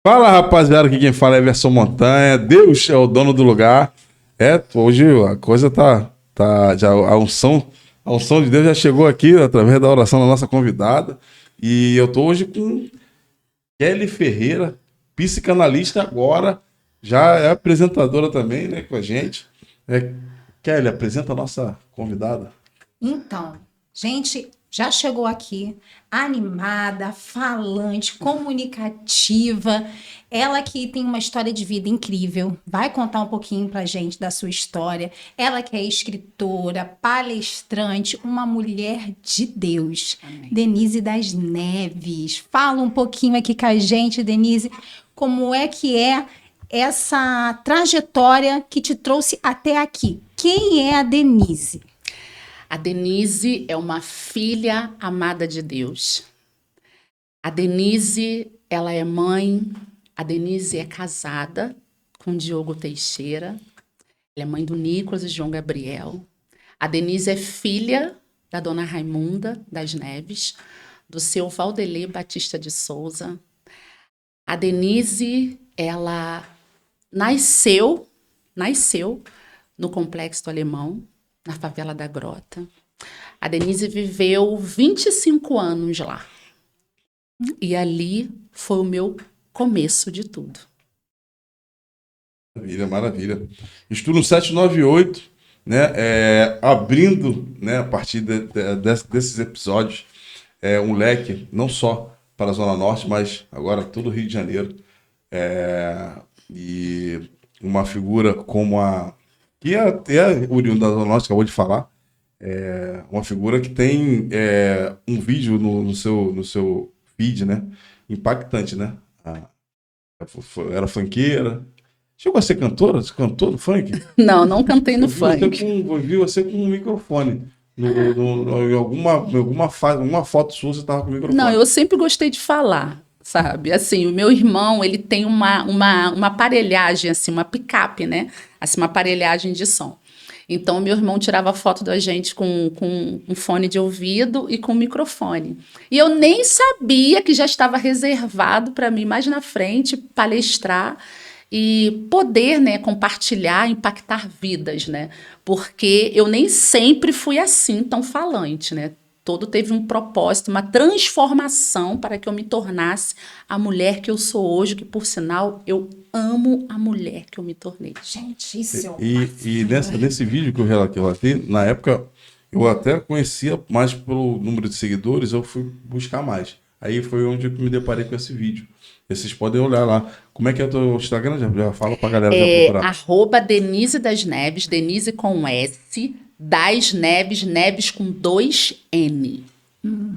Fala, rapaziada, aqui quem fala é Everson Montanha. Deus é o dono do lugar. Hoje a coisa já a unção de Deus já chegou aqui através da oração da nossa convidada. E eu tô hoje com Kelly Ferreira, psicanalista agora, já é apresentadora também, né, com a gente. Kelly, apresenta a nossa convidada. Então, gente, já chegou aqui animada, falante, comunicativa. Ela que tem uma história de vida incrível, vai contar um pouquinho pra gente da sua história. Ela que é escritora, palestrante, uma mulher de Deus. Amém. Denise das Neves. Fala um pouquinho aqui com a gente, Denise, como é que é essa trajetória que te trouxe até aqui. Quem é a Denise? A Denise é uma filha amada de Deus. A Denise, ela é mãe. A Denise é casada com Diogo Teixeira. Ela é mãe do Nicolas e João Gabriel. A Denise é filha da dona Raimunda das Neves, do seu Valdelê Batista de Souza. A Denise, ela nasceu no Complexo do Alemão, na favela da Grota. A Denise viveu 25 anos lá. E ali foi o meu começo de tudo. Maravilha, maravilha. Estudo 798, né? Abrindo, né, a partir desses episódios, um leque, não só para a Zona Norte, mas agora todo o Rio de Janeiro. E uma figura como que é até oriunda da Zona Norte, acabou de falar, uma figura que tem um vídeo no seu feed, né? Impactante, né? Era funkeira. Chegou a ser cantora? Você cantou no funk? Não cantei no funk. Eu vi você com um microfone. Em alguma foto sua, você estava com o microfone. Não, eu sempre gostei de falar, sabe? Assim, o meu irmão, ele tem uma aparelhagem, assim, uma picape, né? Assim, uma aparelhagem de som. Então, meu irmão tirava foto da gente com um fone de ouvido e com um microfone. E eu nem sabia que já estava reservado para mim, mais na frente, palestrar e poder, né, compartilhar, impactar vidas, né? Porque eu nem sempre fui assim, tão falante, né? Todo teve um propósito, uma transformação para que eu me tornasse a mulher que eu sou hoje, que, por sinal, eu amo a mulher que eu me tornei. Gente, isso é E nesse vídeo que eu relatei, na época, eu até conhecia mais pelo número de seguidores, eu fui buscar mais. Aí foi onde eu me deparei com esse vídeo. E vocês podem olhar lá. Como é que é o teu Instagram? Já fala pra galera já procurar. @Denise das Neves, Denise com S, das Neves, Neves com 2 N.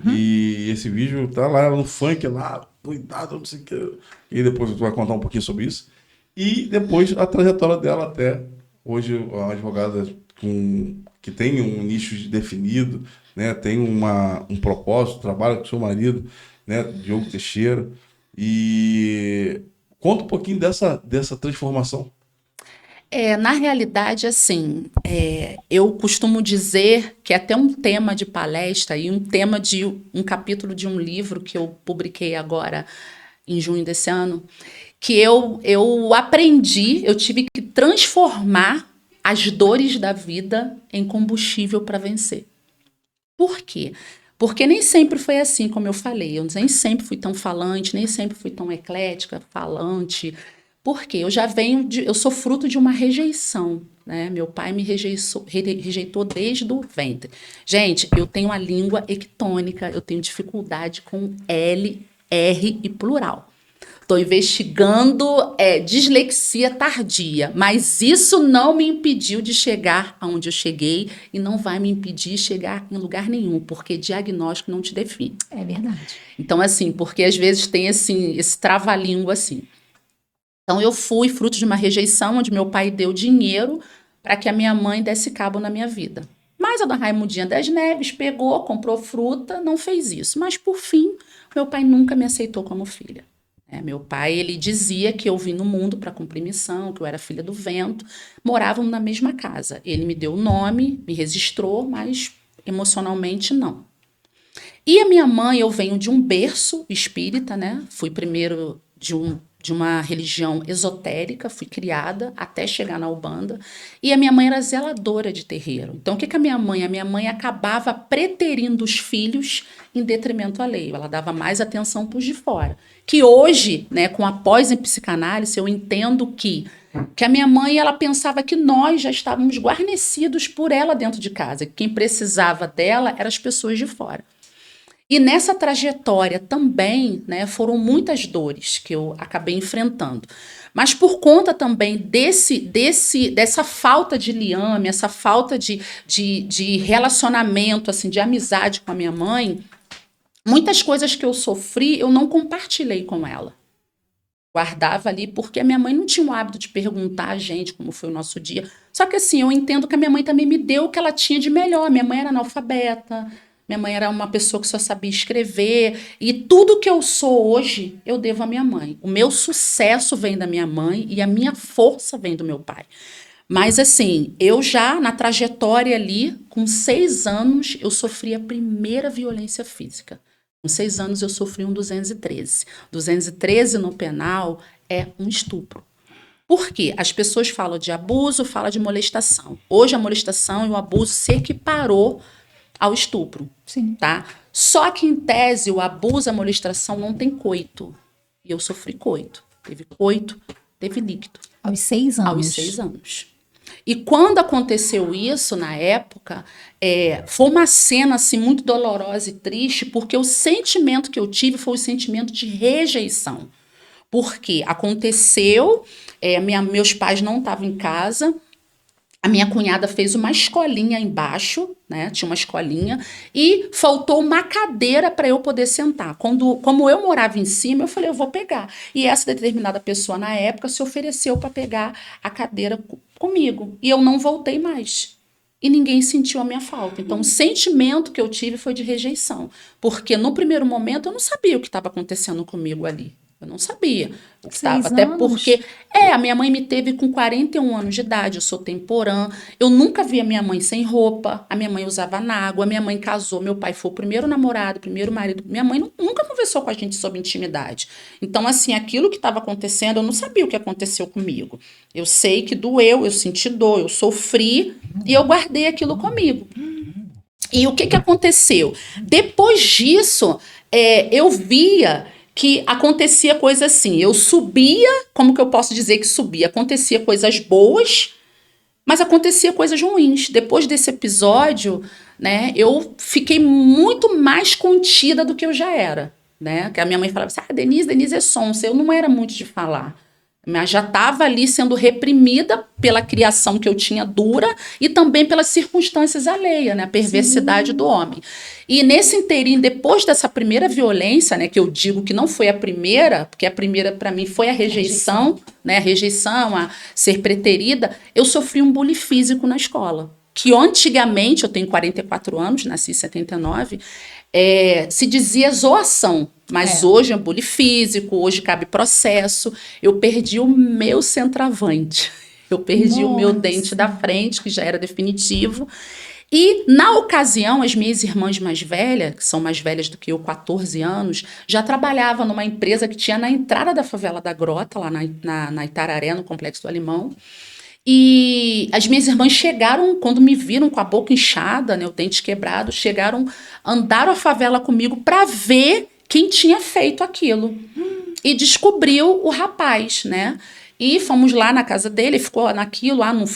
E esse vídeo tá lá no funk, lá, doidado, não sei o que. E depois tu vai contar um pouquinho sobre isso. E depois a trajetória dela até hoje, uma advogada que tem um nicho definido, né? Tem um propósito, trabalha com seu marido, né? Diogo Teixeira. E conta um pouquinho dessa transformação. Na realidade, assim, eu costumo dizer que é até um tema de palestra e um tema de um capítulo de um livro que eu publiquei agora em junho desse ano, que eu aprendi, eu tive que transformar as dores da vida em combustível para vencer. Por quê? Porque nem sempre foi assim, como eu falei. Eu nem sempre fui tão falante, nem sempre fui tão eclética, falante. Por quê? Eu sou fruto de uma rejeição, né? Meu pai me rejeitou desde o ventre. Gente, eu tenho a língua ectônica, eu tenho dificuldade com L, R e plural. Estou investigando dislexia tardia, mas isso não me impediu de chegar aonde eu cheguei e não vai me impedir de chegar em lugar nenhum, porque diagnóstico não te define. É verdade. Então, assim, porque às vezes tem esse trava-língua assim. Então, eu fui fruto de uma rejeição, onde meu pai deu dinheiro para que a minha mãe desse cabo na minha vida. Mas a dona Raimundinha das Neves pegou, comprou fruta, não fez isso. Mas, por fim, meu pai nunca me aceitou como filha. Meu pai, ele dizia que eu vim no mundo para cumprir missão, que eu era filha do vento. Morávamos na mesma casa. Ele me deu o nome, me registrou, mas emocionalmente não. E a minha mãe, eu venho de um berço espírita, né? Fui primeiro de de uma religião esotérica, fui criada até chegar na Umbanda, e a minha mãe era zeladora de terreiro. Então, o que a minha mãe? A minha mãe acabava preterindo os filhos em detrimento alheio. Ela dava mais atenção para os de fora. Que hoje, né, com a pós em psicanálise, eu entendo que a minha mãe, ela pensava que nós já estávamos guarnecidos por ela dentro de casa. Quem precisava dela eram as pessoas de fora. E nessa trajetória também, né, foram muitas dores que eu acabei enfrentando. Mas por conta também dessa falta de liame, essa falta de relacionamento, assim, de amizade com a minha mãe, muitas coisas que eu sofri, eu não compartilhei com ela. Guardava ali, porque a minha mãe não tinha o hábito de perguntar a gente como foi o nosso dia. Só que assim, eu entendo que a minha mãe também me deu o que ela tinha de melhor. Minha mãe era analfabeta, minha mãe era uma pessoa que só sabia escrever. E tudo que eu sou hoje, eu devo à minha mãe. O meu sucesso vem da minha mãe e a minha força vem do meu pai. Mas assim, eu já na trajetória ali, com 6 anos, eu sofri a primeira violência física. Com 6 anos eu sofri um 213. 213 no penal é um estupro. Por quê? As pessoas falam de abuso, falam de molestação. Hoje a molestação e o abuso se equiparou ao estupro. Sim. Tá? Só que em tese o abuso, a molestação não tem coito. E eu sofri coito. Teve coito, teve líquido. Aos 6 anos? Aos 6 anos. E quando aconteceu isso, na época, foi uma cena assim, muito dolorosa e triste, porque o sentimento que eu tive foi o sentimento de rejeição. Porque aconteceu, meus pais não estavam em casa, a minha cunhada fez uma escolinha embaixo, né? Tinha uma escolinha, e faltou uma cadeira para eu poder sentar. Como eu morava em cima, eu falei, eu vou pegar. E essa determinada pessoa, na época, se ofereceu para pegar a cadeira comigo. E eu não voltei mais. E ninguém sentiu a minha falta. Então, o sentimento que eu tive foi de rejeição. Porque no primeiro momento, eu não sabia o que estava acontecendo comigo ali. Eu não sabia o que estava. Até porque a minha mãe me teve com 41 anos de idade, eu sou temporã. Eu nunca vi a minha mãe sem roupa. A minha mãe usava nágua, a minha mãe casou, meu pai foi o primeiro namorado, o primeiro marido. Minha mãe nunca conversou com a gente sobre intimidade. Então, assim, aquilo que estava acontecendo, eu não sabia o que aconteceu comigo. Eu sei que doeu, eu senti dor, eu sofri e eu guardei aquilo comigo. E o que aconteceu? Depois disso, eu via que acontecia coisa assim, eu subia, como que eu posso dizer que subia? Acontecia coisas boas, mas acontecia coisas ruins. Depois desse episódio, né, eu fiquei muito mais contida do que eu já era, né? Que a minha mãe falava assim, Denise é sonsa. Eu não era muito de falar. Mas já estava ali sendo reprimida pela criação que eu tinha dura e também pelas circunstâncias alheias, né? A perversidade do homem. E nesse inteirinho, depois dessa primeira violência, né? Que eu digo que não foi a primeira, porque a primeira para mim foi a rejeição, né? A rejeição, a ser preterida, eu sofri um bullying físico na escola. Que antigamente, eu tenho 44 anos, nasci em 79, se dizia zoação, mas hoje é bullying físico, hoje cabe processo. Eu perdi o meu centroavante, eu perdi o meu dente da frente, que já era definitivo. E, na ocasião, as minhas irmãs mais velhas, que são mais velhas do que eu, 14 anos, já trabalhavam numa empresa que tinha na entrada da favela da Grota, lá na Itararé, no Complexo do Alemão. E as minhas irmãs chegaram, quando me viram com a boca inchada, né, o dente quebrado, andaram a favela comigo para ver quem tinha feito aquilo. E descobriu o rapaz, né? E fomos lá na casa dele, ficou naquilo, não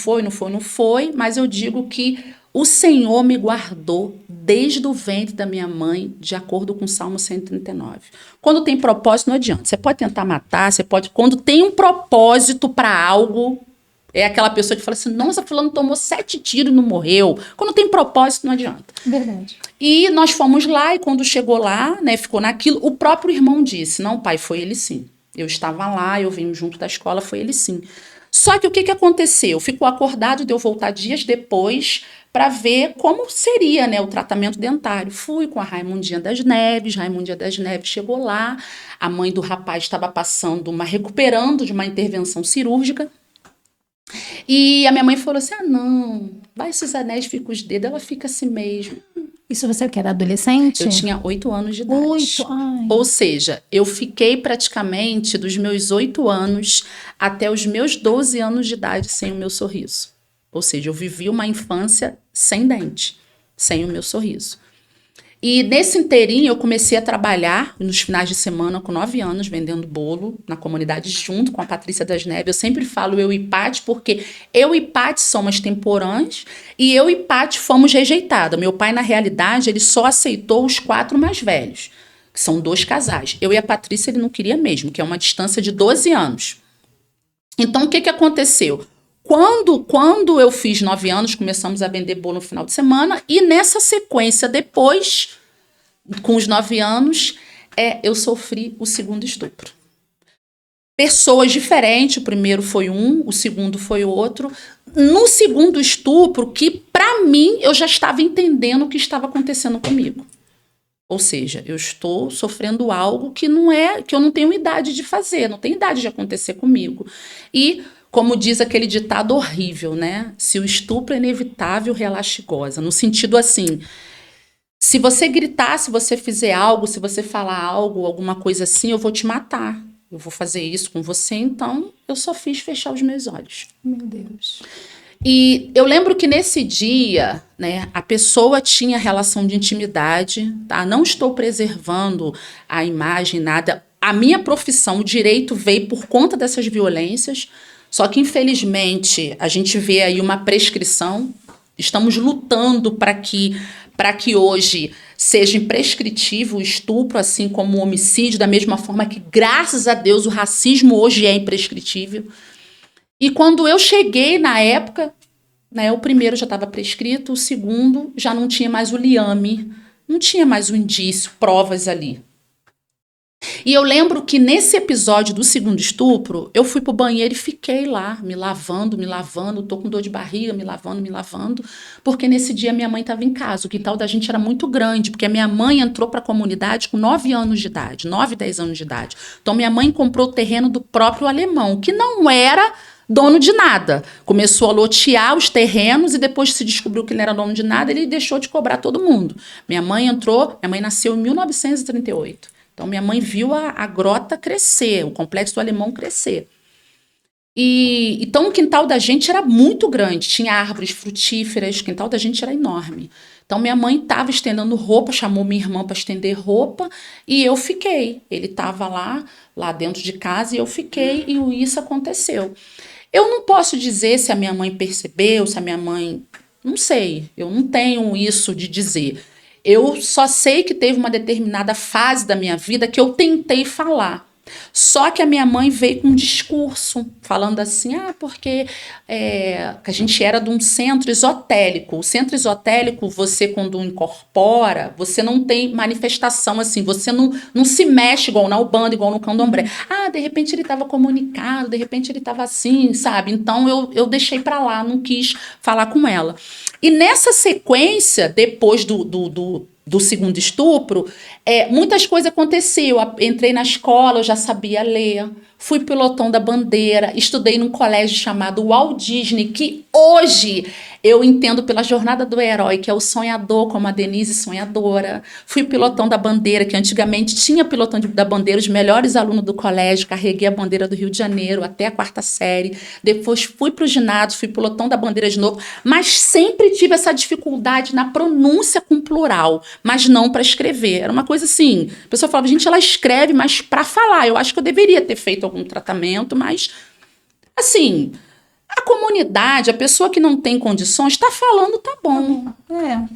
foi, mas eu digo que o Senhor me guardou desde o ventre da minha mãe, de acordo com o Salmo 139. Quando tem propósito, não adianta. Você pode tentar matar, quando tem um propósito para algo, é aquela pessoa que fala assim, nossa, fulano tomou 7 tiros e não morreu. Quando tem propósito, não adianta. Verdade. E nós fomos lá, e quando chegou lá, né, ficou naquilo, o próprio irmão disse, não, pai, foi ele sim. Eu estava lá, eu vim junto da escola, foi ele sim. Só que o que aconteceu? Ficou acordado de eu voltar dias depois para ver como seria, né, o tratamento dentário. Fui com a Raimundinha das Neves chegou lá, a mãe do rapaz estava recuperando de uma intervenção cirúrgica. E a minha mãe falou assim, não, vai esses anéis, fica os dedos, ela fica assim mesmo. Isso você que era adolescente? Eu tinha 8 anos de idade. 8, ai. Ou seja, eu fiquei praticamente dos meus 8 anos até os meus 12 anos de idade sem o meu sorriso. Ou seja, eu vivi uma infância sem dente, sem o meu sorriso. E nesse inteirinho eu comecei a trabalhar nos finais de semana com 9 anos, vendendo bolo na comunidade junto com a Patrícia das Neves. Eu sempre falo eu e Paty, porque eu e Paty somos temporãs e eu e Paty fomos rejeitadas. Meu pai, na realidade, ele só aceitou os 4 mais velhos, que são 2 casais. Eu e a Patrícia ele não queria mesmo, que é uma distância de 12 anos. Então, o que aconteceu? Quando eu fiz 9 anos, começamos a vender bolo no final de semana e nessa sequência, depois, com os 9 anos, eu sofri o segundo estupro. Pessoas diferentes, o primeiro foi um, o segundo foi outro. No segundo estupro, que para mim, eu já estava entendendo o que estava acontecendo comigo. Ou seja, eu estou sofrendo algo que eu não tenho idade de fazer, não tem idade de acontecer comigo. E como diz aquele ditado horrível, né? Se o estupro é inevitável, relaxe e goza. No sentido assim, se você gritar, se você fizer algo, se você falar algo, alguma coisa assim, eu vou te matar. Eu vou fazer isso com você, então eu só fiz fechar os meus olhos. Meu Deus. E eu lembro que nesse dia, né, a pessoa tinha relação de intimidade, tá? Não estou preservando a imagem, nada. A minha profissão, o direito, veio por conta dessas violências. Só que, infelizmente, a gente vê aí uma prescrição. Estamos lutando para que hoje seja imprescritível o estupro, assim como o homicídio, da mesma forma que, graças a Deus, o racismo hoje é imprescritível. E quando eu cheguei na época, né, o primeiro já estava prescrito, o segundo já não tinha mais o liame, não tinha mais o indício, provas ali. E eu lembro que nesse episódio do segundo estupro, eu fui pro banheiro e fiquei lá, me lavando, tô com dor de barriga, me lavando, porque nesse dia minha mãe estava em casa. O quintal da gente era muito grande, porque a minha mãe entrou para a comunidade com 9 anos de idade, 9, 10 anos de idade. Então minha mãe comprou o terreno do próprio alemão, que não era dono de nada. Começou a lotear os terrenos e depois se descobriu que ele não era dono de nada, ele deixou de cobrar todo mundo. Minha mãe nasceu em 1938. Então, minha mãe viu a grota crescer, o complexo do Alemão crescer. Então, o quintal da gente era muito grande, tinha árvores frutíferas, o quintal da gente era enorme. Então, minha mãe estava estendendo roupa, chamou minha irmã para estender roupa e eu fiquei. Ele estava lá dentro de casa e eu fiquei e isso aconteceu. Eu não posso dizer se a minha mãe percebeu, se a minha mãe... Não sei, eu não tenho isso de dizer. Eu só sei que teve uma determinada fase da minha vida que eu tentei falar. Só que a minha mãe veio com um discurso, falando assim, porque a gente era de um centro esotérico. O centro esotérico, você quando incorpora, você não tem manifestação assim, você não se mexe igual na Umbanda, igual no Candomblé. De repente ele estava comunicado, de repente ele estava assim, sabe? Então eu deixei para lá, não quis falar com ela. E nessa sequência, depois do segundo estupro, muitas coisas aconteceram. Eu entrei na escola, eu já sabia ler, fui pilotão da bandeira, estudei num colégio chamado Walt Disney, que hoje eu entendo pela jornada do herói, que é o sonhador, como a Denise sonhadora. Fui pilotão da bandeira, que antigamente tinha pilotão da bandeira, os melhores alunos do colégio, carreguei a bandeira do Rio de Janeiro até a 4ª série. Depois fui para o ginásio, fui pilotão da bandeira de novo, mas sempre tive essa dificuldade na pronúncia com plural, mas não para escrever. Era uma coisa assim, a pessoa falava, gente, ela escreve, mas para falar. Eu acho que eu deveria ter feito algum tratamento, mas assim... A comunidade, a pessoa que não tem condições, tá falando, tá bom.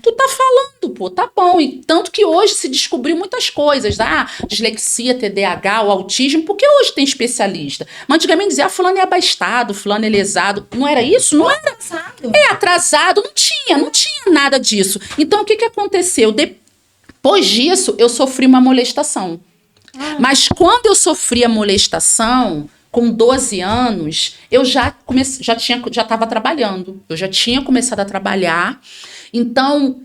Tu tá falando, pô, tá bom. E tanto que hoje se descobriu muitas coisas. Dislexia, TDAH, o autismo, porque hoje tem especialista. Mas antigamente dizia, fulano é abastado, fulano é lesado. Não era isso? Não era. Atrasado. Não tinha nada disso. Então, o que aconteceu? Depois disso, eu sofri uma molestação. Mas quando eu sofri a molestação... Com 12 anos, eu já estava trabalhando. Eu já tinha começado a trabalhar. Então,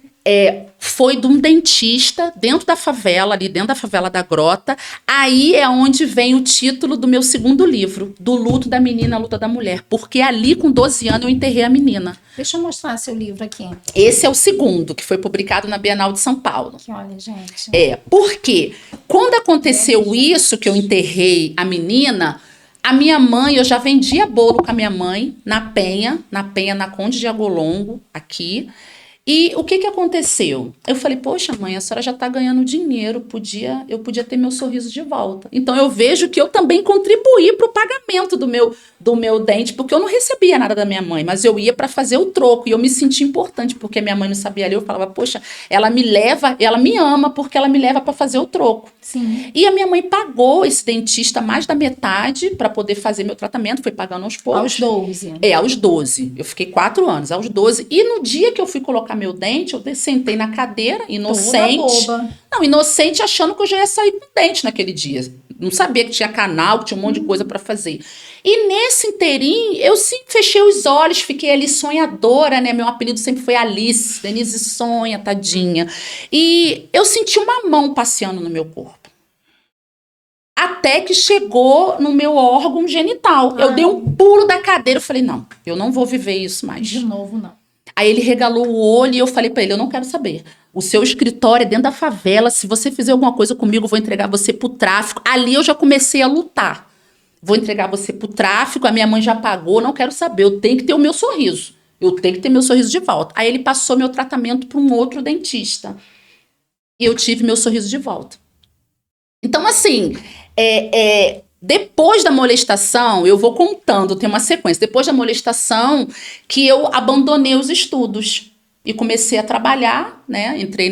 foi de um dentista dentro da favela, ali dentro da favela da Grota. Aí é onde vem o título do meu segundo livro, Do Luto da Menina, a Luta da Mulher. Porque ali, com 12 anos, eu enterrei a menina. Deixa eu mostrar seu livro aqui. Esse é o segundo, que foi publicado na Bienal de São Paulo. Aqui, olha, gente. Porque quando aconteceu isso, que eu enterrei a menina, a minha mãe, eu já vendia bolo com a minha mãe na Penha, na Conde de Agolongo, aqui. E o que aconteceu? Eu falei, poxa, mãe, a senhora já está ganhando dinheiro, eu podia ter meu sorriso de volta. Então eu vejo que eu também contribuí para o pagamento do meu dente, porque eu não recebia nada da minha mãe, mas eu ia para fazer o troco, e eu me sentia importante, porque minha mãe não sabia ler. Eu falava, poxa, ela me ama porque ela me leva para fazer o troco. Sim. E a minha mãe pagou esse dentista mais da metade para poder fazer meu tratamento, foi pagando aos poucos. Aos 12. Aos 12. Eu fiquei 4 anos, aos 12. E no dia que eu fui colocar meu dente, eu sentei na cadeira, inocente. Toda boba. Não, inocente, achando que eu já ia sair com dente naquele dia. Não sabia que tinha canal, que tinha um monte de coisa para fazer. E nesse inteirinho, eu sim fechei os olhos, fiquei ali sonhadora, né? Meu apelido sempre foi Alice, Denise sonha, tadinha. E eu senti uma mão passeando no meu corpo. Até que chegou no meu órgão genital. Eu dei um pulo da cadeira, eu falei, não, eu não vou viver isso mais. De novo, não. Aí ele regalou o olho e eu falei pra ele, eu não quero saber. O seu escritório é dentro da favela, se você fizer alguma coisa comigo, eu vou entregar você pro tráfico. Ali eu já comecei a lutar. Vou entregar você pro tráfico, a minha mãe já pagou, não quero saber, eu tenho que ter o meu sorriso. Eu tenho que ter meu sorriso de volta. Aí ele passou meu tratamento para um outro dentista. E eu tive meu sorriso de volta. Então, assim, depois da molestação, eu vou contando, tem uma sequência. Depois da molestação, que eu abandonei os estudos e comecei a trabalhar, né? Entrei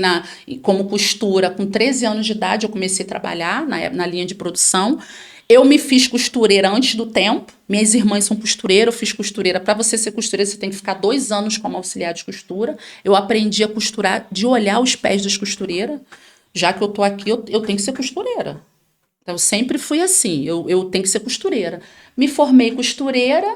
como costura com 13 anos de idade, eu comecei a trabalhar na linha de produção. Eu me fiz costureira antes do tempo. Minhas irmãs são costureiras, eu fiz costureira. Para você ser costureira, você tem que ficar 2 anos como auxiliar de costura. Eu aprendi a costurar de olhar os pés das costureiras. Já que eu tô aqui, eu tenho que ser costureira. Então, eu sempre fui assim, eu tenho que ser costureira. Me formei costureira,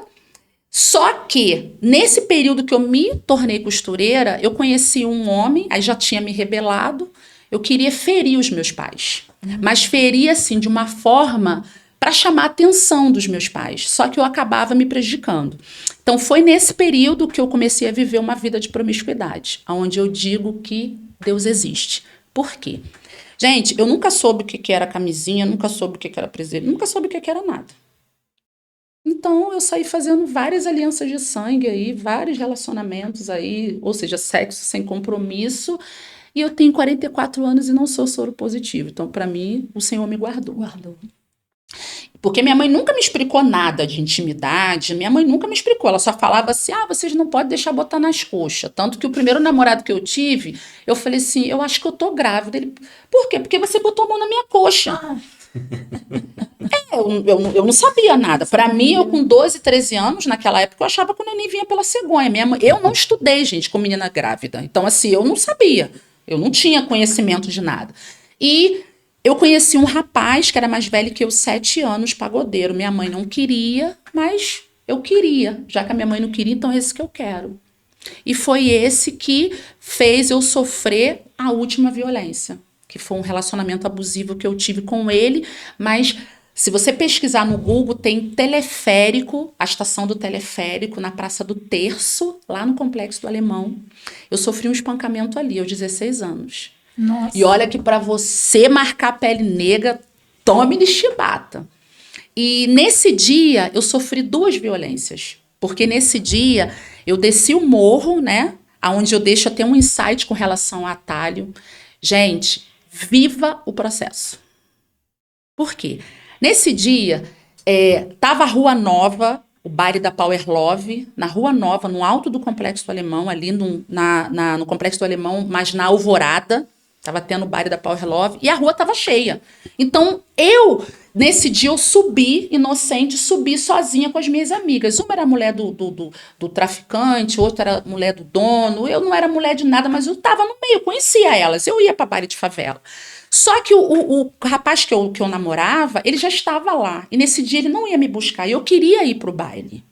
só que nesse período que eu me tornei costureira, eu conheci um homem, aí já tinha me rebelado, eu queria ferir os meus pais. Mas ferir, assim, de uma forma para chamar a atenção dos meus pais. Só que eu acabava me prejudicando. Então, foi nesse período que eu comecei a viver uma vida de promiscuidade, onde eu digo que Deus existe. Por quê? Gente, eu nunca soube o que era camisinha, nunca soube o que era preservativo, nunca soube o que era nada. Então, eu saí fazendo várias alianças de sangue aí, vários relacionamentos aí, ou seja, sexo sem compromisso, e eu tenho 44 anos e não sou soro positivo. Então, para mim, o Senhor me guardou. Porque minha mãe nunca me explicou nada de intimidade, minha mãe nunca me explicou, ela só falava assim, vocês não podem deixar botar nas coxas. Tanto que o primeiro namorado que eu tive, eu falei assim, eu acho que eu tô grávida. Ele, por quê? Porque você botou a mão na minha coxa. Eu não sabia nada. Para mim, eu com 12, 13 anos, naquela época, eu achava que o neném vinha pela cegonha. Eu não estudei, gente, com menina grávida. Então, assim, eu não sabia. Eu não tinha conhecimento de nada. E eu conheci um rapaz que era mais velho que eu, 7 anos, pagodeiro. Minha mãe não queria, mas eu queria. Já que a minha mãe não queria, então é esse que eu quero. E foi esse que fez eu sofrer a última violência, que foi um relacionamento abusivo que eu tive com ele. Mas se você pesquisar no Google, tem teleférico, a estação do teleférico na Praça do Terço, lá no Complexo do Alemão. Eu sofri um espancamento ali, aos 16 anos. Nossa. E olha que para você marcar a pele negra, tome chibata. E nesse dia eu sofri 2 violências. Porque nesse dia eu desci o morro, né? Onde eu deixo até um insight com relação ao atalho. Gente, viva o processo. Por quê? Nesse dia, tava a Rua Nova, o baile da Power Love, na Rua Nova, no alto do Complexo do Alemão, ali no Complexo do Alemão, mas na Alvorada. Tava tendo o baile da Power Love e a rua tava cheia. Então, nesse dia, eu subi, inocente, subi sozinha com as minhas amigas. Uma era mulher do traficante, outra era mulher do dono. Eu não era mulher de nada, mas eu tava no meio, conhecia elas. Eu ia pra baile de favela. Só que o rapaz que eu namorava, ele já estava lá. E nesse dia ele não ia me buscar. E eu queria ir pro baile.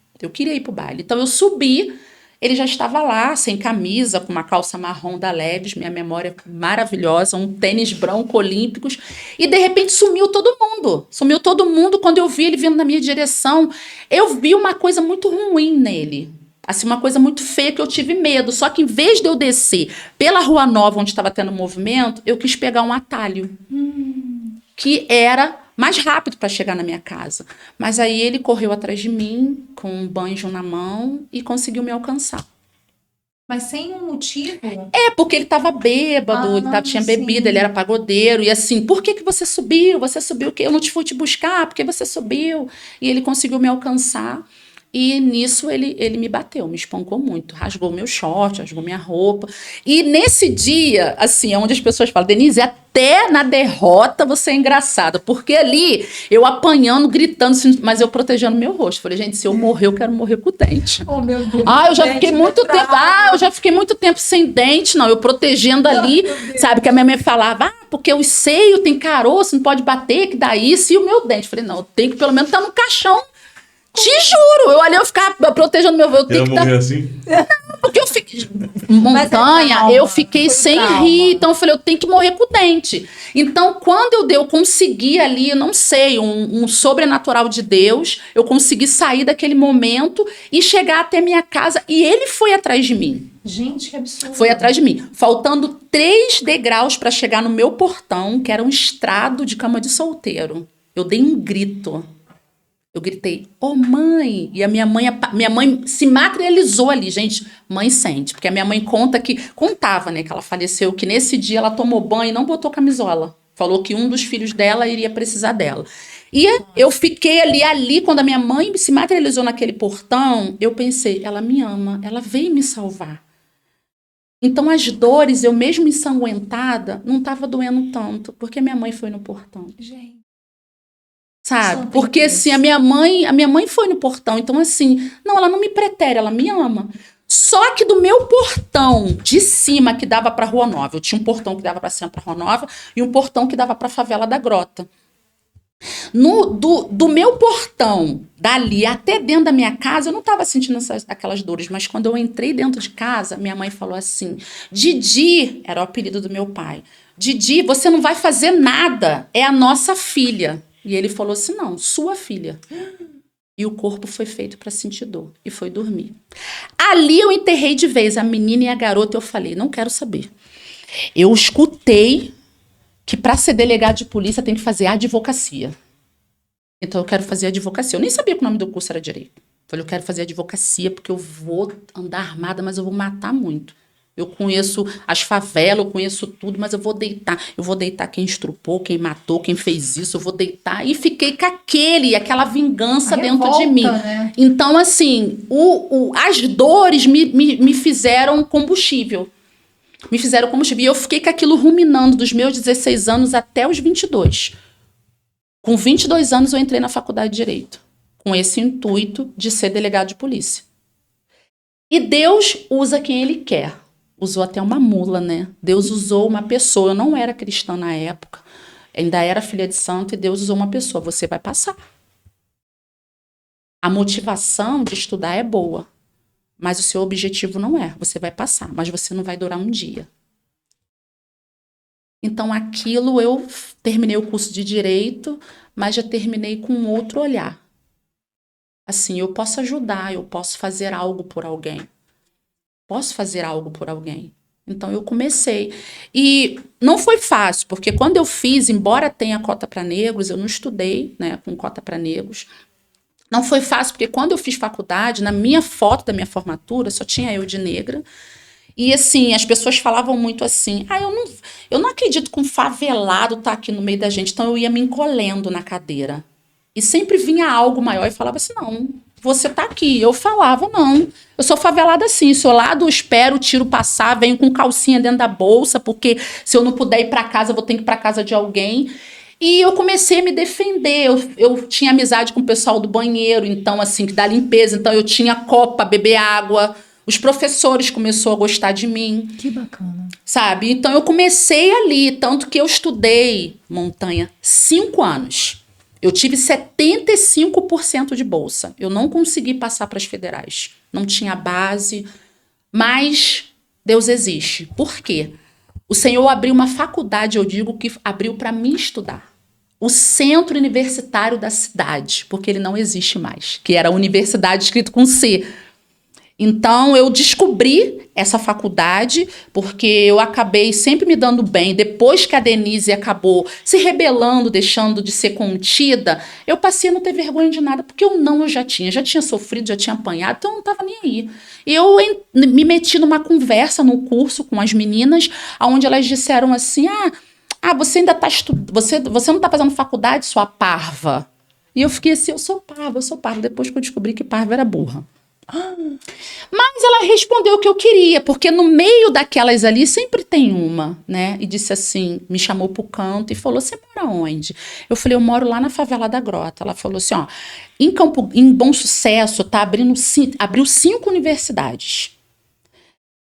Então, eu subi ele já estava lá, sem camisa, com uma calça marrom da Levi's, minha memória maravilhosa, um tênis branco olímpicos, e de repente sumiu todo mundo. Sumiu todo mundo. Quando eu vi ele vindo na minha direção, eu vi uma coisa muito ruim nele. Assim, uma coisa muito feia que eu tive medo. Só que em vez de eu descer pela Rua Nova, onde estava tendo movimento, eu quis pegar um atalho. Que era mais rápido para chegar na minha casa. Mas aí ele correu atrás de mim, com um banjo na mão, e conseguiu me alcançar. Mas sem um motivo? É, porque ele estava bêbado, tinha bebido, ele era pagodeiro, e assim, por que você subiu? Você subiu o quê? Eu não te fui te buscar, porque você subiu? E ele conseguiu me alcançar. E nisso ele me bateu, me espancou muito, rasgou meu short, rasgou minha roupa. E nesse dia, assim, é onde as pessoas falam, Denise, até na derrota você é engraçada. Porque ali, eu apanhando, gritando, mas eu protegendo meu rosto. Falei, gente, se eu morrer, eu quero morrer com dente. Oh, meu Deus. Eu já fiquei muito tempo. Eu já fiquei muito tempo sem dente, não. Eu protegendo ali, sabe? Que a minha mãe falava, porque o seio tem caroço, não pode bater, que dá isso. E o meu dente. Falei, não, eu tenho que pelo menos estar no caixão. Te juro, eu ali eu ficava protegendo meu eu tenho que morrer assim? Não, porque eu fiquei montanha, eu fiquei sem rir, então eu falei, eu tenho que morrer com o dente. Então, quando eu consegui ali, eu não sei, um sobrenatural de Deus, eu consegui sair daquele momento e chegar até minha casa, e ele foi atrás de mim. Gente, que absurdo. Foi atrás de mim, faltando 3 degraus para chegar no meu portão, que era um estrado de cama de solteiro. Eu dei um grito. Eu gritei, mãe! E a minha mãe se materializou ali, gente. Mãe sente, porque a minha mãe contava, né, que ela faleceu, que nesse dia ela tomou banho e não botou camisola. Falou que um dos filhos dela iria precisar dela. E eu fiquei ali, quando a minha mãe se materializou naquele portão, eu pensei, ela me ama, ela veio me salvar. Então as dores, eu mesmo ensanguentada, não estava doendo tanto, porque minha mãe foi no portão. Gente. Sabe? Porque assim, a minha mãe foi no portão, então assim, não, ela não me pretere, ela me ama. Só que do meu portão de cima que dava para Rua Nova, eu tinha um portão que dava para cima para Rua Nova e um portão que dava para a favela da Grota. Do meu portão dali até dentro da minha casa, eu não estava sentindo aquelas dores, mas quando eu entrei dentro de casa, minha mãe falou assim, Didi, era o apelido do meu pai, Didi, você não vai fazer nada, é a nossa filha. E ele falou assim, não, sua filha. E o corpo foi feito para sentir dor. E foi dormir. Ali eu enterrei de vez a menina e a garota. Eu falei, não quero saber. Eu escutei que para ser delegado de polícia tem que fazer advocacia. Então eu quero fazer advocacia. Eu nem sabia que o nome do curso era direito. Eu falei, eu quero fazer advocacia porque eu vou andar armada, mas eu vou matar muito. Eu conheço as favelas, eu conheço tudo, mas eu vou deitar. Eu vou deitar quem estrupou, quem matou, quem fez isso, eu vou deitar. E fiquei com aquela vingança dentro de mim. Né? Então, assim, as dores me fizeram combustível. Me fizeram combustível. E eu fiquei com aquilo ruminando dos meus 16 anos até os 22. Com 22 anos eu entrei na faculdade de Direito, com esse intuito de ser delegado de polícia. E Deus usa quem Ele quer. Usou até uma mula, né? Deus usou uma pessoa. Eu não era cristã na época. Ainda era filha de santo e Deus usou uma pessoa. Você vai passar. A motivação de estudar é boa. Mas o seu objetivo não é. Você vai passar, mas você não vai durar um dia. Então, aquilo eu terminei o curso de Direito, mas já terminei com outro olhar. Assim, eu posso ajudar, eu posso fazer algo por alguém. Posso fazer algo por alguém. Então, eu comecei. E não foi fácil, porque quando eu fiz, embora tenha cota para negros, eu não estudei, né, com cota para negros. Não foi fácil, porque quando eu fiz faculdade, na minha foto da minha formatura, só tinha eu de negra. E, assim, as pessoas falavam muito assim, eu não acredito que um favelado tá aqui no meio da gente. Então, eu ia me encolhendo na cadeira. E sempre vinha algo maior e falava assim, não, você tá aqui. Eu falava, não, eu sou favelada assim, sou lá do espero o tiro passar, venho com calcinha dentro da bolsa, porque se eu não puder ir para casa, eu vou ter que ir para casa de alguém. E eu comecei a me defender, eu tinha amizade com o pessoal do banheiro, então assim, da limpeza, então eu tinha copa, beber água, os professores começaram a gostar de mim. Que bacana. Sabe? Então eu comecei ali, tanto que eu estudei montanha 5 anos. Eu tive 75% de bolsa. Eu não consegui passar para as federais. Não tinha base, mas Deus existe. Por quê? O Senhor abriu uma faculdade, eu digo que abriu para mim estudar. O centro universitário da cidade, porque ele não existe mais, que era a universidade escrito com C. Então, eu descobri essa faculdade porque eu acabei sempre me dando bem. Depois que a Denise acabou se rebelando, deixando de ser contida, eu passei a não ter vergonha de nada, porque eu já tinha sofrido, já tinha apanhado, então eu não estava nem aí. Eu me meti numa conversa no curso com as meninas, onde elas disseram assim, você ainda está estudando, você não está fazendo faculdade, sua parva? E eu fiquei assim, eu sou parva. Depois que eu descobri que parva era burra. Mas ela respondeu o que eu queria, porque no meio daquelas ali sempre tem uma, né? E disse assim, me chamou pro canto e falou, você mora onde? Eu falei, eu moro lá na favela da Grota. Ela falou assim, em Bom Sucesso abriu 5 universidades.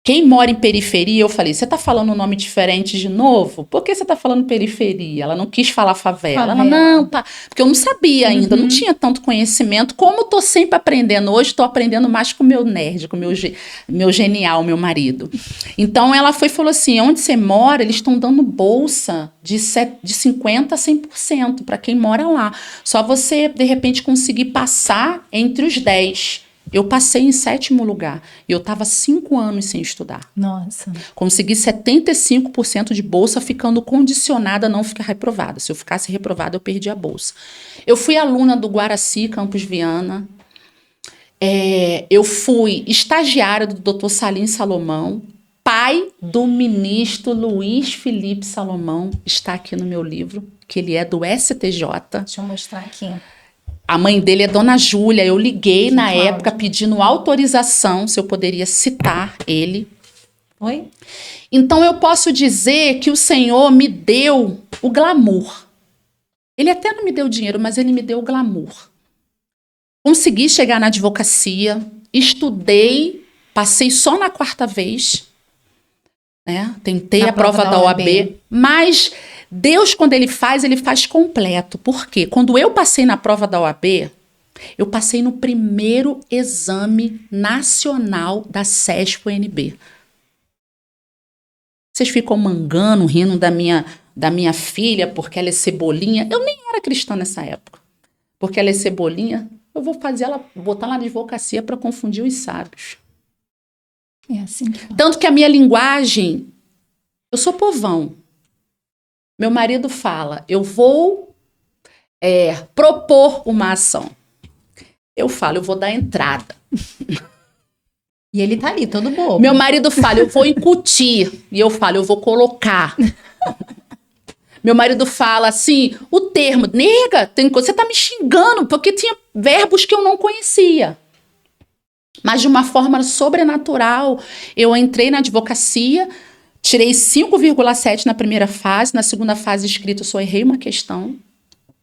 Quem mora em periferia, eu falei, você tá falando um nome diferente de novo? Por que você tá falando periferia? Ela não quis falar favela. Ela, não, tá. Porque eu não sabia ainda, não tinha tanto conhecimento. Como eu tô sempre aprendendo hoje, tô aprendendo mais com o meu nerd, com o meu genial, meu marido. Então ela falou assim, onde você mora, eles estão dando bolsa de 50% a 100% para quem mora lá. Só você, de repente, conseguir passar entre os 10%. Eu passei em 7º lugar e eu estava 5 anos sem estudar. Nossa. Consegui 75% de bolsa, ficando condicionada a não ficar reprovada. Se eu ficasse reprovada, eu perdi a bolsa. Eu fui aluna do Guaraci, Campos Viana. Eu fui estagiária do Dr. Salim Salomão, pai do ministro Luiz Felipe Salomão, está aqui no meu livro, que ele é do STJ. Deixa eu mostrar aqui. A mãe dele é Dona Júlia. Eu liguei na época pedindo autorização se eu poderia citar ele. Oi? Então eu posso dizer que o Senhor me deu o glamour. Ele até não me deu dinheiro, mas ele me deu o glamour. Consegui chegar na advocacia, estudei, passei só na 4ª vez, né? Tentei a prova da OAB, mas Deus, quando ele faz completo. Por quê? Quando eu passei na prova da OAB, eu passei no primeiro exame nacional da SESP-UNB. Vocês ficam mangando, rindo da minha filha porque ela é cebolinha. Eu nem era cristã nessa época. Porque ela é cebolinha, eu vou botar na advocacia para confundir os sábios. É assim que fala. Tanto que a minha linguagem, eu sou povão. Meu marido fala, eu vou propor uma ação. Eu falo, eu vou dar entrada. E ele tá ali, todo bobo. Meu marido fala, eu vou incutir. E eu falo, eu vou colocar. Meu marido fala assim, o termo, nega, você tá me xingando, porque tinha verbos que eu não conhecia. Mas de uma forma sobrenatural, eu entrei na advocacia, tirei 5,7 na primeira fase, na segunda fase escrita eu só errei uma questão.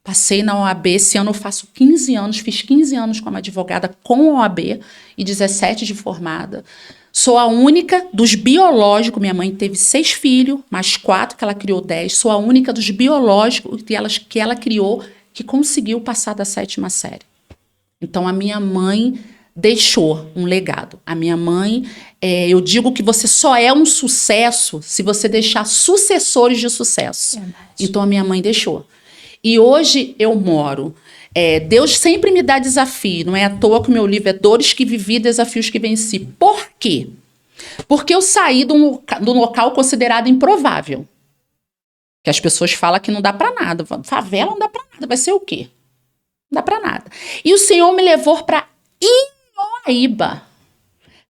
Passei na OAB, esse ano eu faço 15 anos, fiz 15 anos como advogada com OAB e 17 de formada. Sou a única dos biológicos, minha mãe teve 6 filhos, mais 4 que ela criou 10, sou a única dos biológicos que ela criou que conseguiu passar da 7ª série. Então a minha mãe deixou um legado. A minha mãe, eu digo que você só é um sucesso se você deixar sucessores de sucesso. Verdade. Então a minha mãe deixou. E hoje eu moro. Deus sempre me dá desafio. Não é à toa que o meu livro é Dores que Vivi, Desafios que Venci. Por quê? Porque eu saí de um local considerado improvável. Que as pessoas falam que não dá pra nada. Favela não dá pra nada. Vai ser o quê? Não dá pra nada. E o Senhor me levou pra Inhoaíba,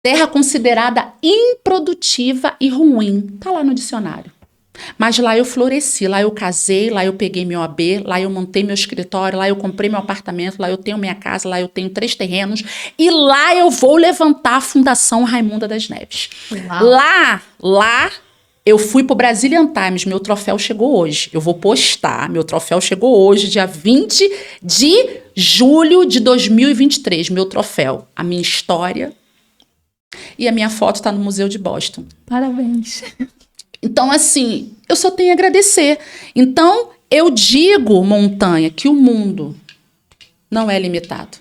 terra considerada improdutiva e ruim. Tá lá no dicionário. Mas lá eu floresci, lá eu casei, lá eu peguei meu AB, lá eu montei meu escritório, lá eu comprei meu apartamento, lá eu tenho minha casa, lá eu tenho 3 terrenos e lá eu vou levantar a Fundação Raimunda das Neves. Uau. Lá eu fui pro Brazilian Times, meu troféu chegou hoje. Eu vou postar, meu troféu chegou hoje, dia 20 de julho de 2023, meu troféu. A minha história e a minha foto está no Museu de Boston. Parabéns. Então, assim, eu só tenho a agradecer. Então, eu digo, Montanha, que o mundo não é limitado.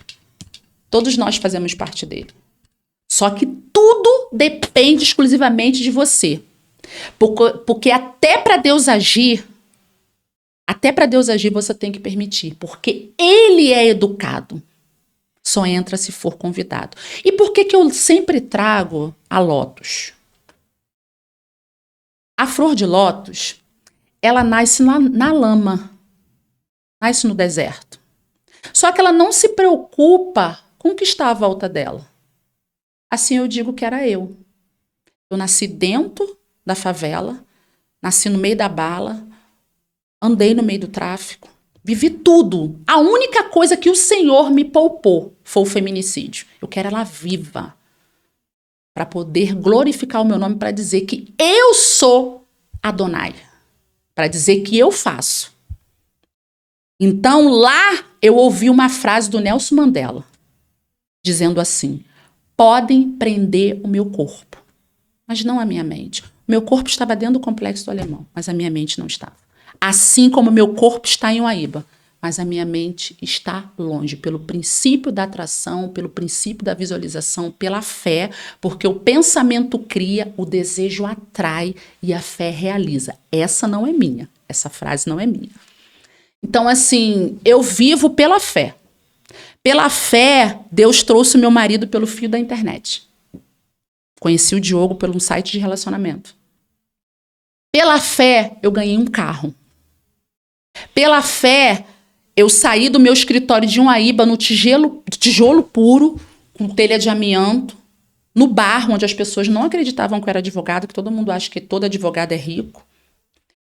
Todos nós fazemos parte dele. Só que tudo depende exclusivamente de você. Porque até para Deus agir você tem que permitir. Porque ele é educado. Só entra se for convidado. E por que eu sempre trago a lótus? A flor de lótus, ela nasce na lama. Nasce no deserto. Só que ela não se preocupa com o que está à volta dela. Assim eu digo que era eu. Eu nasci dentro da favela, nasci no meio da bala, andei no meio do tráfico, vivi tudo. A única coisa que o Senhor me poupou foi o feminicídio. Eu quero ela viva para poder glorificar o meu nome, para dizer que eu sou Adonai, para dizer que eu faço. Então lá eu ouvi uma frase do Nelson Mandela, dizendo assim: podem prender o meu corpo, mas não a minha mente. Meu corpo estava dentro do Complexo do Alemão, mas a minha mente não estava. Assim como meu corpo está em Uaíba, mas a minha mente está longe, pelo princípio da atração, pelo princípio da visualização, pela fé, porque o pensamento cria, o desejo atrai e a fé realiza. Essa não é minha, essa frase não é minha. Então, assim, eu vivo pela fé. Pela fé, Deus trouxe meu marido pelo fio da internet. Conheci o Diogo por um site de relacionamento. Pela fé, eu ganhei um carro. Pela fé, eu saí do meu escritório de Uaíba no tijolo puro, com telha de amianto, no bairro onde as pessoas não acreditavam que eu era advogado, que todo mundo acha que todo advogado é rico.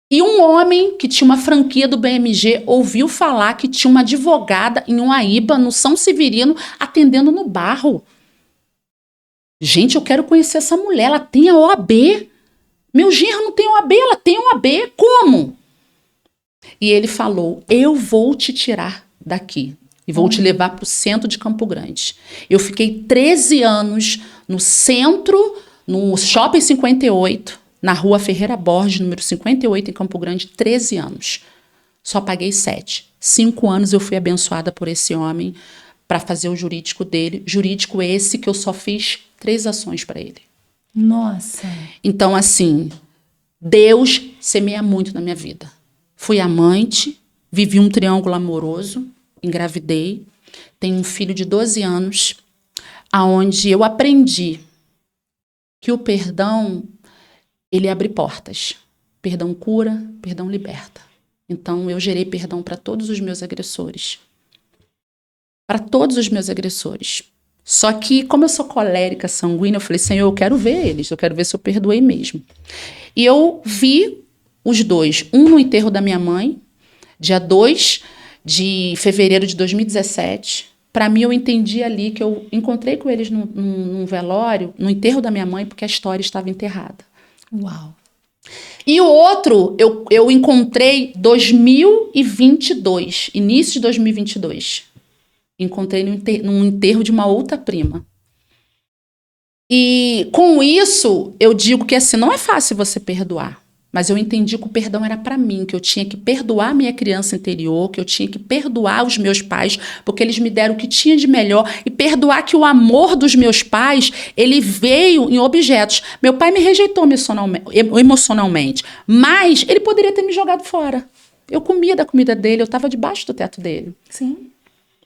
E um homem que tinha uma franquia do BMG ouviu falar que tinha uma advogada em Uaíba, no São Severino, atendendo no bairro. Gente, eu quero conhecer essa mulher, ela tem a OAB. Meu genro não tem OAB, ela tem OAB. Como? E ele falou: eu vou te tirar daqui e vou te levar para o centro de Campo Grande. Eu fiquei 13 anos no centro, no Shopping 58, na rua Ferreira Borges, número 58, em Campo Grande, 13 anos. Só paguei 7. 5 anos eu fui abençoada por esse homem para fazer o jurídico dele. Jurídico esse que eu só fiz 3 ações para ele. Nossa. Então, assim, Deus semeia muito na minha vida. Fui amante, vivi um triângulo amoroso, engravidei, tenho um filho de 12 anos, aonde eu aprendi que o perdão, ele abre portas. Perdão cura, perdão liberta. Então, eu gerei perdão para todos os meus agressores. Para todos os meus agressores. Só que, como eu sou colérica, sanguínea, eu falei: Senhor, eu quero ver eles, eu quero ver se eu perdoei mesmo. E eu vi os dois, um no enterro da minha mãe, dia 2 de fevereiro de 2017. Para mim, eu entendi ali que eu encontrei com eles num velório, no enterro da minha mãe, porque a história estava enterrada. Uau. E o outro, eu encontrei 2022, início de 2022. Encontrei num enterro de uma outra prima. E com isso, eu digo que assim, não é fácil você perdoar. Mas eu entendi que o perdão era para mim, que eu tinha que perdoar minha criança interior, que eu tinha que perdoar os meus pais, porque eles me deram o que tinha de melhor, e perdoar que o amor dos meus pais, ele veio em objetos. Meu pai me rejeitou emocionalmente, mas ele poderia ter me jogado fora. Eu comia da comida dele, eu estava debaixo do teto dele. Sim.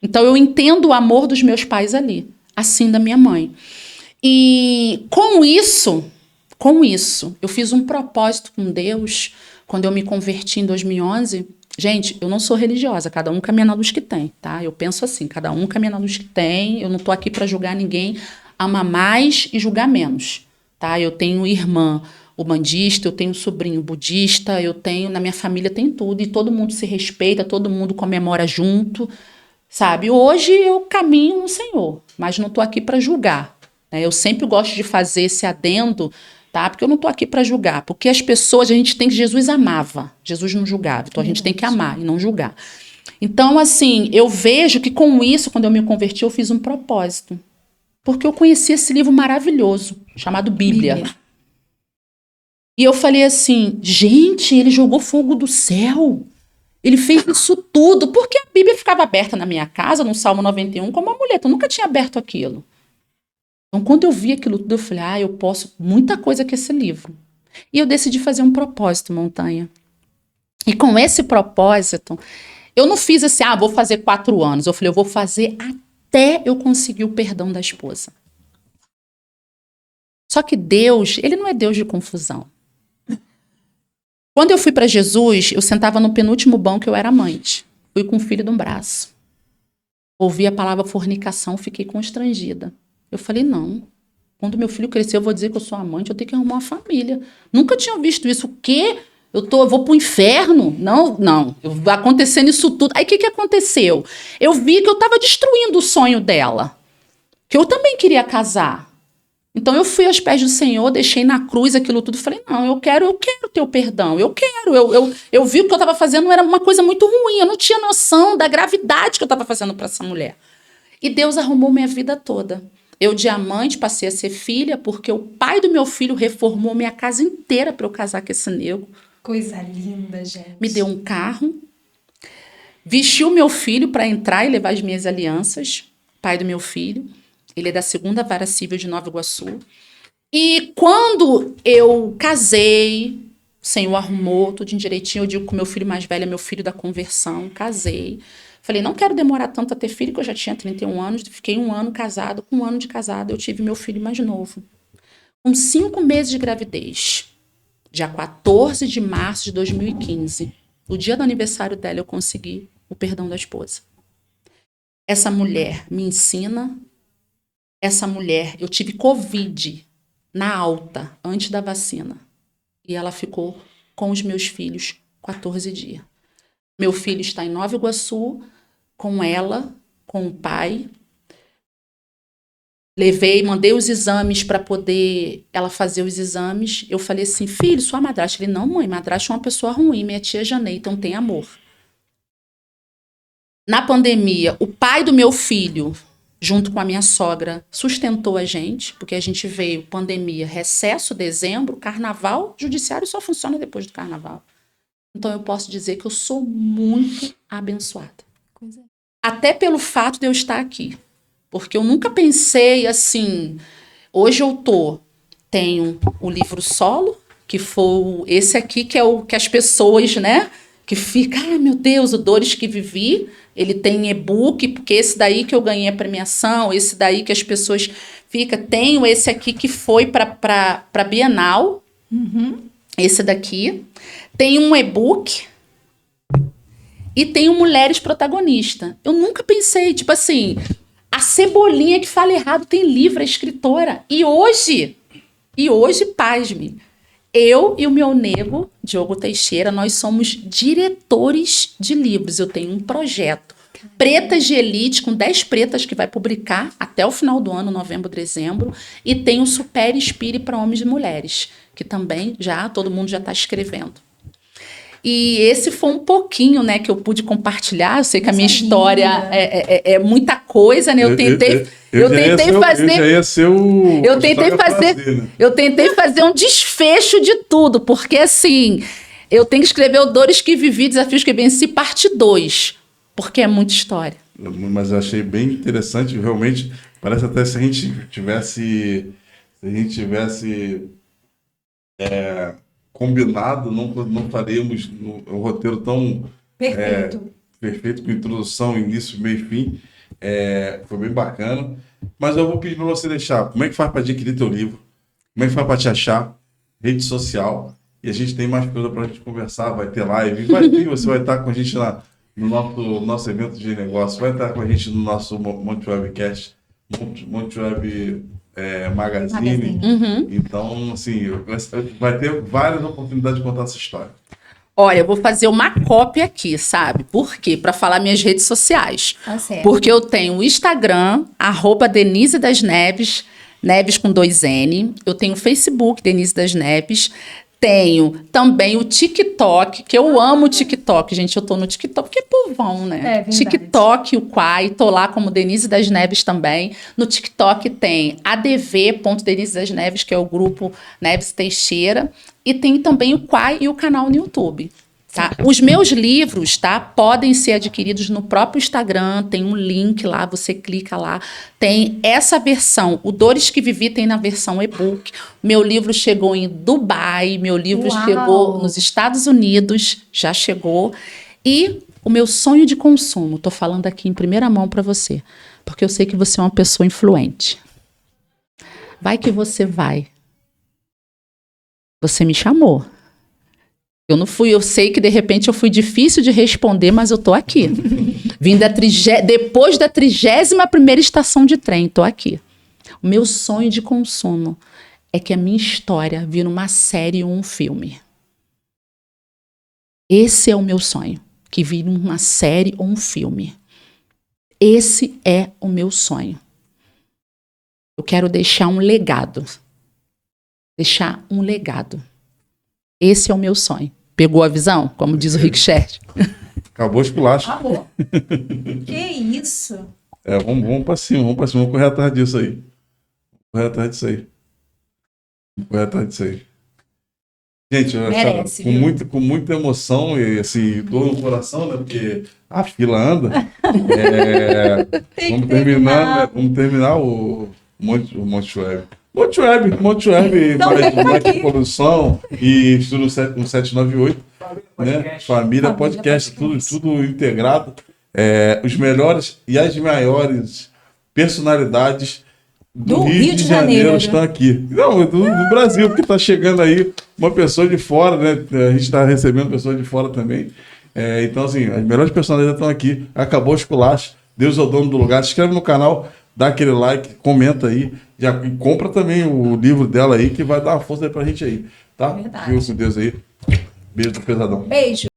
Então eu entendo o amor dos meus pais ali, assim da minha mãe. E com isso, eu fiz um propósito com Deus, quando eu me converti em 2011. Gente, eu não sou religiosa, cada um caminha na luz que tem, tá? Eu penso assim, cada um caminha na luz que tem, eu não tô aqui para julgar ninguém, amar mais e julgar menos, tá? Eu tenho irmã umbandista, eu tenho sobrinho budista, eu tenho, na minha família tem tudo, e todo mundo se respeita, todo mundo comemora junto, sabe? Hoje eu caminho no Senhor, mas não tô aqui para julgar, né? Eu sempre gosto de fazer esse adendo, tá? Porque eu não estou aqui para julgar. Porque as pessoas, a gente tem que... Jesus amava, Jesus não julgava. Então a gente tem que amar e não julgar. Então, assim, eu vejo que com isso, quando eu me converti, eu fiz um propósito. Porque eu conheci esse livro maravilhoso, chamado Bíblia. E eu falei assim, gente, ele jogou fogo do céu. Ele fez isso tudo. Porque a Bíblia ficava aberta na minha casa, no Salmo 91, como amuleto. Eu nunca tinha aberto aquilo. Então, quando eu vi aquilo tudo, eu falei, eu posso muita coisa com esse livro. E eu decidi fazer um propósito, Montanha. E com esse propósito, eu não fiz assim, vou fazer 4 anos. Eu falei, eu vou fazer até eu conseguir o perdão da esposa. Só que Deus, ele não é Deus de confusão. Quando eu fui para Jesus, eu sentava no penúltimo banco, eu era amante. Fui com o filho de um braço. Ouvi a palavra fornicação, fiquei constrangida. Eu falei, não. Quando meu filho crescer, eu vou dizer que eu sou amante, eu tenho que arrumar uma família. Nunca tinha visto isso. O quê? Eu vou pro inferno? Não. Vai acontecendo isso tudo. Aí o que aconteceu? Eu vi que eu estava destruindo o sonho dela. Que eu também queria casar. Então eu fui aos pés do Senhor, deixei na cruz aquilo tudo. Falei, não, eu quero teu perdão. Eu quero. Eu vi que o que eu estava fazendo era uma coisa muito ruim. Eu não tinha noção da gravidade que eu estava fazendo para essa mulher. E Deus arrumou minha vida toda. Eu, de amante, passei a ser filha, porque o pai do meu filho reformou minha casa inteira para eu casar com esse nego. Coisa linda, gente. Me deu um carro, vestiu meu filho para entrar e levar as minhas alianças, pai do meu filho. Ele é da 2ª Vara Civil de Nova Iguaçu. E quando eu casei, o Senhor arrumou tudo direitinho. Eu digo que o meu filho mais velho é meu filho da conversão. Casei. Falei, não quero demorar tanto a ter filho, que eu já tinha 31 anos. Fiquei 1 ano casado. Com 1 ano de casado, eu tive meu filho mais novo. Com 5 meses de gravidez. Dia 14 de março de 2015. O dia do aniversário dela, eu consegui o perdão da esposa. Essa mulher me ensina. Essa mulher, eu tive Covid na alta, antes da vacina. E ela ficou com os meus filhos 14 dias. Meu filho está em Nova Iguaçu, com ela, com o pai. Mandei os exames para poder ela fazer os exames. Eu falei assim, filho, sua madrasta. Ele, não, mãe, madrasta é uma pessoa ruim, minha tia Janei, então tem amor. Na pandemia, o pai do meu filho, junto com a minha sogra, sustentou a gente, porque a gente veio pandemia, recesso, dezembro, carnaval, judiciário só funciona depois do carnaval. Então eu posso dizer que eu sou muito abençoada. Até pelo fato de eu estar aqui. Porque eu nunca pensei assim, hoje tenho o livro solo, que foi esse aqui, que é o que as pessoas, né, que ficam, meu Deus, o Dores que Vivi. Ele tem e-book, porque esse daí que eu ganhei a premiação, esse daí que as pessoas ficam. Tenho esse aqui que foi para Bienal, esse daqui. Tem um e-book e tenho Mulheres Protagonistas. Eu nunca pensei, tipo assim, a Cebolinha que fala errado tem livro, é escritora. E hoje, pasme, eu e o meu nego, Diogo Teixeira, nós somos diretores de livros. Eu tenho um projeto, Pretas de Elite, com 10 pretas que vai publicar até o final do ano, novembro, dezembro. E tem o Super Inspire para homens e mulheres, que também todo mundo já está escrevendo. E esse foi um pouquinho, né, que eu pude compartilhar. Eu sei que a minha história é muita coisa, né? Eu tentei fazer um desfecho de tudo, porque assim, eu tenho que escrever o Dores que Vivi, Desafios que Venci, parte 2, porque é muita história. Mas eu achei bem interessante, realmente, parece até se a gente tivesse combinado, não faríamos um roteiro tão perfeito, com introdução, início, meio e fim. Foi bem bacana. Mas eu vou pedir para você deixar, como é que faz para adquirir teu livro? Como é que faz para te achar? Rede social. E a gente tem mais coisa para a gente conversar, vai ter live. Você vai estar com a gente no nosso evento de negócio, vai estar com a gente no nosso Monte Webcast, Monte Web Magazine. Então, assim, vai ter várias oportunidades de contar essa história. Olha, eu vou fazer uma cópia aqui, sabe? Por quê? Para falar minhas redes sociais. Tá certo. Porque eu tenho o Instagram, @Denise das Neves, Neves com 2 N. Eu tenho o Facebook, Denise das Neves. Tenho também o TikTok, que eu amo o TikTok. Gente, eu tô no TikTok, porque é povão, né? TikTok, o Quai, tô lá como Denise das Neves também. No TikTok tem adv.Denise das Neves, que é o grupo Neves Teixeira. E tem também o Quai e o canal no YouTube. Tá? Os meus livros, tá, podem ser adquiridos no próprio Instagram, tem um link lá, você clica lá, tem essa versão, o Dores que Vivi tem na versão e-book, meu livro chegou em Dubai, meu livro Uau! chegou nos Estados Unidos, já chegou, e o meu sonho de consumo, tô falando aqui em primeira mão para você, porque eu sei que você é uma pessoa influente. Vai que você vai. Você me chamou. Eu não fui, eu sei que de repente eu fui difícil de responder, mas eu tô aqui. Vim depois da 31ª estação de trem, tô aqui. O meu sonho de consumo é que a minha história vira uma série ou um filme. Esse é o meu sonho, que vire uma série ou um filme. Esse é o meu sonho. Eu quero deixar um legado. Deixar um legado. Esse é o meu sonho. Pegou a visão? Como diz o Rick Sherry. Acabou o esculacho. Amor. Que isso? Vamos pra cima, vamos correr atrás disso aí. Correr atrás disso aí. Gente, Merece, com, viu? com muita emoção e assim, dor no coração, né? Porque a fila anda. Tem Vamos que terminar. terminar, né? Vamos terminar o Monte Web. Monte Web, Então, mais aqui. produção e estudo 1798, né? Família podcast, tudo integrado. Os melhores e as maiores personalidades do Rio de Janeiro estão aqui. Não, do Brasil, porque está chegando aí uma pessoa de fora, né? A gente está recebendo pessoas de fora também. Então, assim, as melhores personalidades estão aqui. Acabou o esculacho. Deus é o dono do lugar. Se inscreve no canal, dá aquele like, comenta aí. E compra também o livro dela aí, que vai dar uma força aí pra gente aí. Tá? Verdade. Fica com Deus aí. Beijo do pesadão. Beijo.